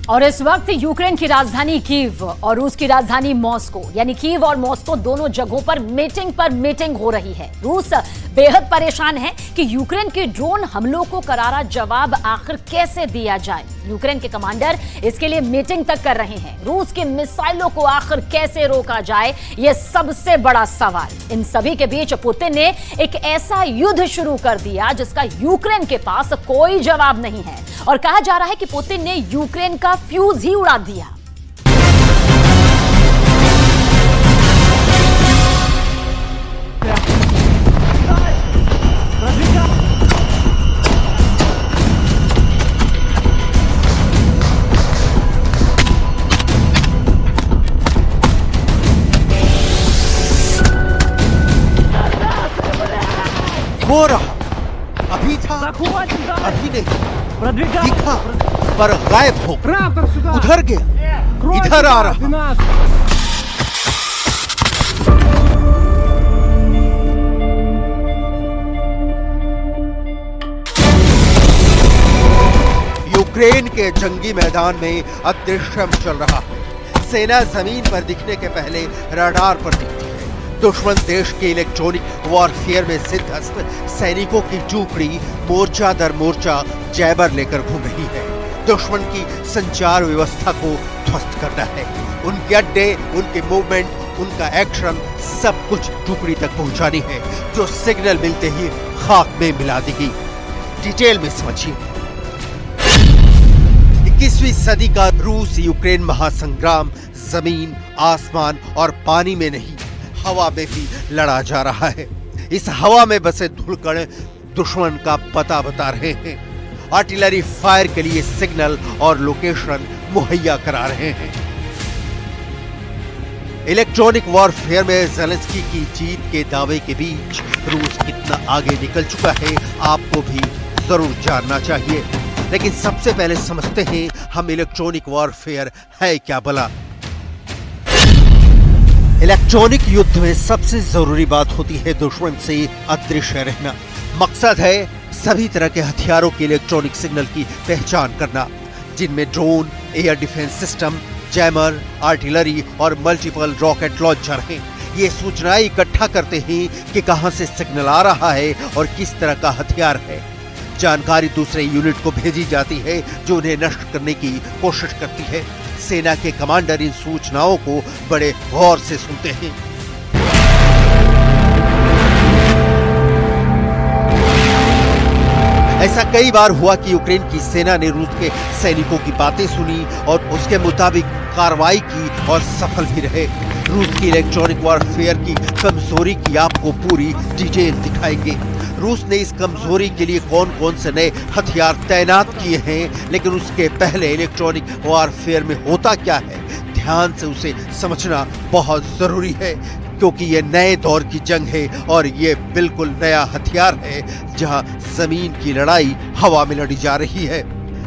और इस वक्त यूक्रेन की राजधानी कीव और रूस की राजधानी मॉस्को यानी कीव और मॉस्को दोनों जगहों पर मीटिंग हो रही है। रूस बेहद परेशान है कि यूक्रेन के ड्रोन हमलों को करारा जवाब आखिर कैसे दिया जाए। यूक्रेन के कमांडर इसके लिए मीटिंग तक कर रहे हैं। रूस की मिसाइलों को आखिर कैसे रोका जाए, यह सबसे बड़ा सवाल। इन सभी के बीच पुतिन ने एक ऐसा युद्ध शुरू कर दिया जिसका यूक्रेन के पास कोई जवाब नहीं है और कहा जा रहा है कि पुतिन ने यूक्रेन का फ्यूज ही उड़ा दिया। हो रहा अभी था, अभी नहीं दिखा, पर गायब हो, उधर गया, इधर आ रहा। यूक्रेन के जंगी मैदान में अदृश्यम चल रहा है। सेना जमीन पर दिखने के पहले रडार पर दिखती है। दुश्मन देश के इलेक्ट्रॉनिक वॉरफेयर में सिद्धहस्त सैनिकों की टुकड़ी मोर्चा दर मोर्चा जैबर लेकर घूम रही है। दुश्मन की संचार व्यवस्था को ध्वस्त करना है। उनके अड्डे, उनके मूवमेंट, उनका एक्शन सब कुछ टुकड़ी तक पहुंचानी है, जो सिग्नल मिलते ही खाक में मिला देगी। डिटेल में समझिए। 21वीं सदी का रूस यूक्रेन महासंग्राम जमीन, आसमान और पानी में नहीं, हवा में भी लड़ा जा रहा है। इस हवा में बसे धुलकण दुश्मन का पता बता रहे हैं। आर्टिलरी फायर के लिए सिग्नल और लोकेशन मुहैया करा रहे हैं। इलेक्ट्रॉनिक वॉरफेयर में ज़ेलेंस्की की जीत के दावे के बीच रूस कितना आगे निकल चुका है, आपको भी जरूर जानना चाहिए। लेकिन सबसे पहले समझते हैं हम इलेक्ट्रॉनिक वॉरफेयर है क्या भला। इलेक्ट्रॉनिक युद्ध में सबसे जरूरी बात होती है दुश्मन से अदृश्य रहना। मकसद है सभी तरह के हथियारों के इलेक्ट्रॉनिक सिग्नल की पहचान करना, जिनमें drone, air defence system, jammer, artillery और मल्टीपल रॉकेट लॉन्चर हैं। ये सूचनाएं इकट्ठा करते हैं कि कहां से सिग्नल आ रहा है और किस तरह का हथियार है। जानकारी दूसरे यूनिट को भेजी जाती है जो उन्हें नष्ट करने की कोशिश करती है। सेना के कमांडर इन सूचनाओं को बड़े गौर से सुनते हैं। ऐसा कई बार हुआ कि यूक्रेन की सेना ने रूस के सैनिकों की बातें सुनी और उसके मुताबिक कार्रवाई की और सफल भी रहे। रूस की इलेक्ट्रॉनिक वॉरफेयर की कमजोरी की आपको पूरी डिटेल दिखाएंगे। रूस ने इस कमजोरी के लिए कौन कौन से नए हथियार तैनात किए हैं, लेकिन उसके पहले इलेक्ट्रॉनिक वॉरफेयर में होता क्या है, ध्यान से उसे समझना बहुत जरूरी है, क्योंकि ये नए दौर की जंग है और ये बिल्कुल नया हथियार है जहां जमीन की लड़ाई हवा में लड़ी जा रही है।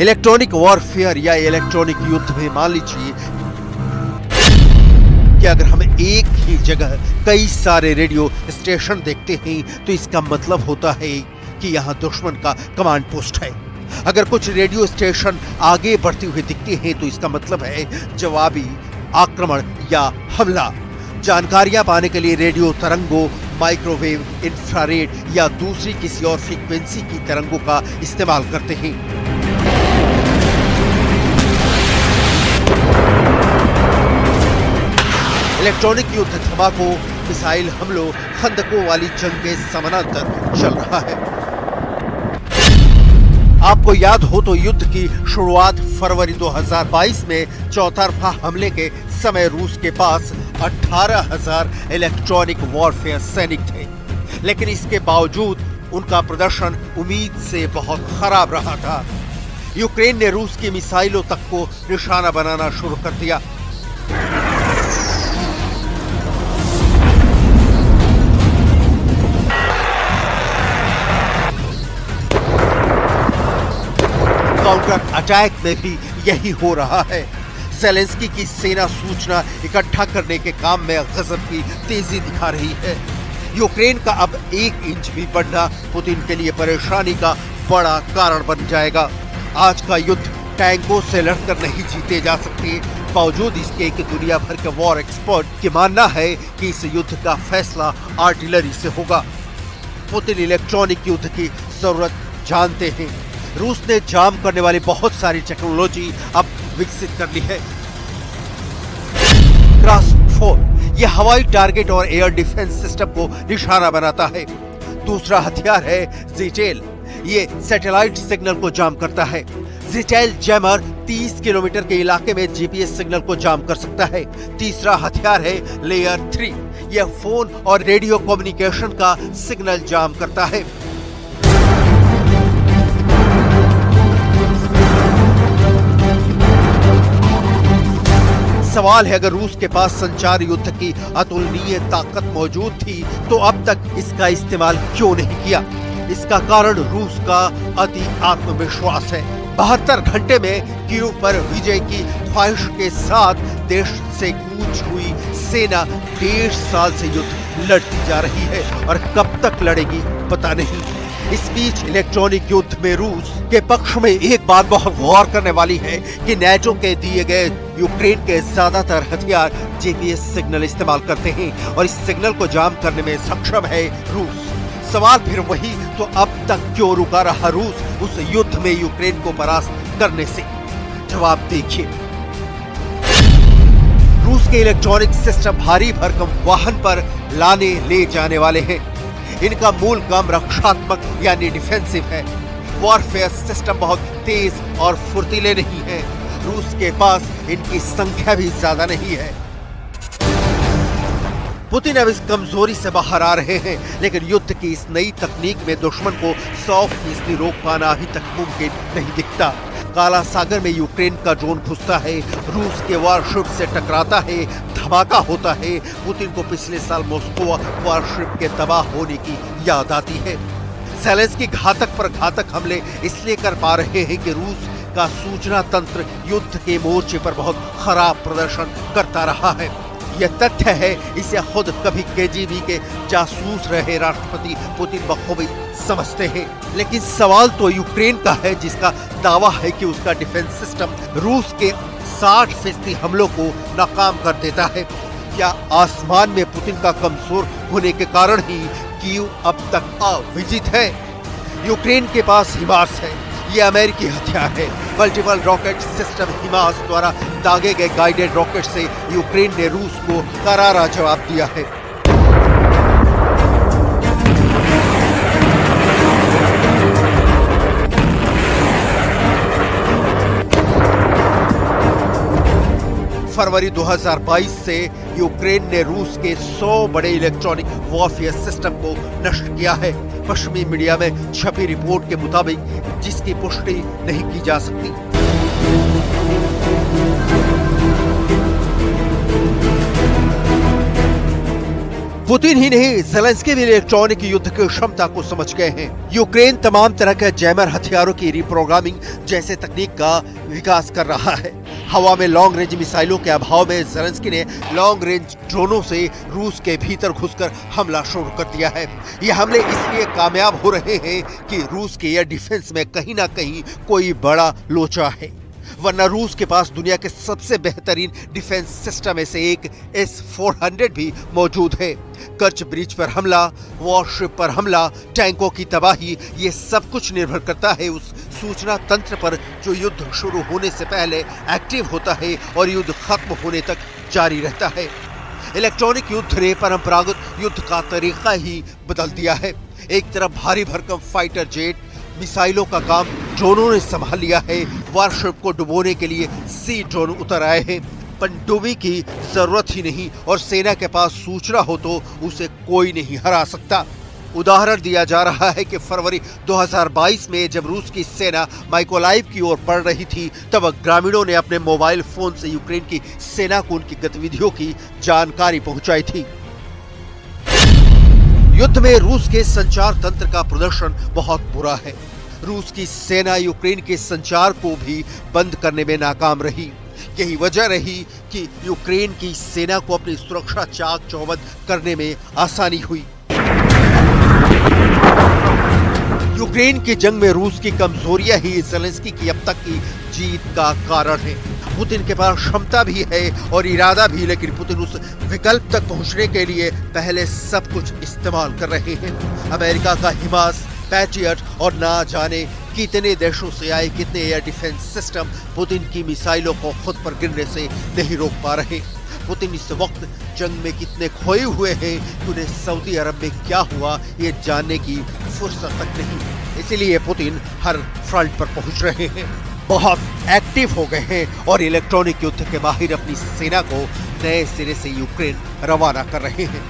इलेक्ट्रॉनिक वॉरफेयर या इलेक्ट्रॉनिक युद्ध में मान लीजिए कि अगर हम एक ही जगह कई सारे रेडियो स्टेशन देखते हैं तो इसका मतलब होता है कि यहाँ दुश्मन का कमांड पोस्ट है। अगर कुछ रेडियो स्टेशन आगे बढ़ते हुए दिखते हैं तो इसका मतलब है जवाबी आक्रमण या हमला। जानकारियां पाने के लिए रेडियो तरंगों, माइक्रोवेव, इंफ्रारेड या दूसरी किसी और फ्रीक्वेंसी की तरंगों का इस्तेमाल करते हैं। इलेक्ट्रॉनिक युद्ध धमाकों, मिसाइल हमलों, खंदकों वाली जंग के समानांतर चल रहा है। आपको याद हो तो युद्ध की शुरुआत फरवरी 2022 में चौतरफा हमले के समय रूस के पास 18,000 इलेक्ट्रॉनिक वॉरफेयर सैनिक थे, लेकिन इसके बावजूद उनका प्रदर्शन उम्मीद से बहुत खराब रहा था। यूक्रेन ने रूस की मिसाइलों तक को निशाना बनाना शुरू कर दिया। काउंटर अटैक में भी यही हो रहा है। ज़ेलेंस्की की सेना सूचना इकट्ठा करने के काम में गजब की तेजी दिखा रही है। यूक्रेन का अब 1 इंच भी बढ़ना पुतिन के लिए परेशानी का बड़ा कारण बन जाएगा। आज का युद्ध टैंकों से लड़कर नहीं जीते जा सकते। बावजूद इसके कि दुनिया भर के वॉर एक्सपर्ट की मानना है कि इस युद्ध का फैसला आर्टिलरी से होगा। पुतिन इलेक्ट्रॉनिक युद्ध की जरूरत जानते हैं। रूस ने जाम करने वाली बहुत सारी टेक्नोलॉजी अब विकसित कर ली है। क्रास 4 यह हवाई टारगेट और एयर डिफेंस सिस्टम को निशाना बनाता है। दूसरा हथियार है ज़ीटेल, ये सैटेलाइट सिग्नल को जाम करता है। ज़ीटेल जैमर 30 किलोमीटर के इलाके में जीपीएस सिग्नल को जाम कर सकता है। तीसरा हथियार है लेयर 3, यह फोन और रेडियो कम्युनिकेशन का सिग्नल जाम करता है। सवाल है, अगर रूस के पास संचार युद्ध की अतुलनीय ताकत मौजूद थी तो अब तक इसका इस्तेमाल क्यों नहीं किया? इसका कारण रूस का अति आत्मविश्वास है। 72 घंटे में कीव पर विजय की ख्वाहिश के साथ देश से कूच हुई सेना 1.5 साल से युद्ध लड़ती जा रही है और कब तक लड़ेगी पता नहीं। इस बीच इलेक्ट्रॉनिक युद्ध में रूस के पक्ष में एक बात बहुत गौर करने वाली है कि नेटो के दिए गए यूक्रेन के ज्यादातर हथियार जीपीएस सिग्नल इस्तेमाल करते हैं और इस सिग्नल को जाम करने में सक्षम है रूस। सवाल फिर वही, तो अब तक क्यों रुका रहा रूस उस युद्ध में यूक्रेन को परास्त करने से? जवाब देखिए। रूस के इलेक्ट्रॉनिक सिस्टम भारी भरकम वाहन पर लाने ले जाने वाले हैं। इनका मूल काम रक्षात्मक यानी डिफेंसिव है। वॉरफेयर सिस्टम बहुत तेज और फुर्तीले नहीं है। रूस के पास इनकी संख्या भी ज्यादा नहीं है। पुतिन अब इस कमजोरी से बाहर आ रहे हैं, लेकिन युद्ध की इस नई तकनीक में दुश्मन को 100% रोक पाना अभी तक मुमकिन नहीं दिखता। काला सागर में यूक्रेन का ड्रोन घुसता है, रूस के वॉरशिप से टकराता है, धमाका होता है। पुतिन को पिछले साल मॉस्को वॉरशिप के तबाह होने की याद आती है। ज़ेलेंस्की घातक पर घातक हमले इसलिए कर पा रहे हैं कि रूस का सूचना तंत्र युद्ध के मोर्चे पर बहुत खराब प्रदर्शन करता रहा है। यह तथ्य है, इसे खुद कभी केजीबी के जासूस रहे राष्ट्रपति पुतिन बखूबी समझते हैं। लेकिन सवाल तो यूक्रेन का है, जिसका दावा है कि उसका डिफेंस सिस्टम रूस के 60% हमलों को नाकाम कर देता है। क्या आसमान में पुतिन का कमजोर होने के कारण ही कीव अब तक अविजित है? यूक्रेन के पास हिमार्स है, ये अमेरिकी हथियार है। मल्टीपल रॉकेट सिस्टम हिमास द्वारा दागे गए गाइडेड रॉकेट से यूक्रेन ने रूस को करारा जवाब दिया है। फरवरी 2022 से यूक्रेन ने रूस के 100 बड़े इलेक्ट्रॉनिक वॉरफेयर सिस्टम को नष्ट किया है। पश्चिमी मीडिया में छपी रिपोर्ट के मुताबिक, जिसकी पुष्टि नहीं की जा सकती। पुतिन ही नहीं, ज़ेलेंस्की भी इलेक्ट्रॉनिक युद्ध की क्षमता को समझ गए हैं। यूक्रेन तमाम तरह के जैमर हथियारों की रिप्रोग्रामिंग जैसे तकनीक का विकास कर रहा है। हवा में लॉन्ग रेंज मिसाइलों के अभाव में ज़ेलेंस्की ने लॉन्ग रेंज ड्रोनों से रूस के भीतर घुसकर हमला शुरू कर दिया है। ये हमले इसलिए कामयाब हो रहे हैं कि रूस के एयर डिफेंस में कहीं ना कहीं कोई बड़ा लोचा है, वरना रूस के पास दुनिया के सबसे बेहतरीन डिफेंस सिस्टम में से एक S-400 भी मौजूद है। कर्च ब्रिज पर हमला, वॉरशिप पर हमला, टैंकों की तबाही, ये सब कुछ निर्भर करता है उस सूचना तंत्र पर जो युद्ध शुरू होने से पहले एक्टिव होता है और युद्ध खत्म होने तक जारी रहता है। इलेक्ट्रॉनिक युद्ध ने परंपरागत युद्ध का तरीका ही बदल दिया है। एक तरफ भारी भरकम फाइटर जेट, मिसाइलों का काम ड्रोनों ने संभाल लिया है। वॉरशिप को डुबोने के लिए सी ड्रोन उतर आए हैं। पनडुब्बी की जरूरत ही नहीं और सेना के पास सूचना हो तो उसे कोई नहीं हरा सकता। उदाहरण दिया जा रहा है कि फरवरी 2022 में जब रूस की सेना माइकोलाइव की ओर बढ़ रही थी, तब ग्रामीणों ने अपने मोबाइल फोन से यूक्रेन की सेना को उनकी गतिविधियों की जानकारी पहुंचाई थी। युद्ध में रूस के संचार तंत्र का प्रदर्शन बहुत बुरा है। रूस की सेना यूक्रेन के संचार को भी बंद करने में नाकाम रही। यही वजह रही कि यूक्रेन की सेना को अपनी सुरक्षा चाक चौबंद करने में आसानी हुई। यूक्रेन की जंग में रूस की कमजोरियां ही ज़ेलेंस्की की अब तक की जीत का कारण है। पुतिन के पास क्षमता भी है और इरादा भी, लेकिन पुतिन उस विकल्प तक पहुंचने के लिए पहले सब कुछ इस्तेमाल कर रहे हैं। अमेरिका का हिमास, पैट्रियट और ना जाने कितने देशों से आए कितने एयर डिफेंस सिस्टम पुतिन की मिसाइलों को खुद पर गिरने से नहीं रोक पा रहे। पुतिन इस वक्त जंग में कितने खोए हुए हैं कि उन्हें सऊदी अरब में क्या हुआ ये जानने की फुर्सत तक नहीं। इसीलिए पुतिन हर फ्रंट पर पहुंच रहे हैं, बहुत एक्टिव हो गए हैं और इलेक्ट्रॉनिक युद्ध के माहिर अपनी सेना को नए सिरे से यूक्रेन रवाना कर रहे हैं।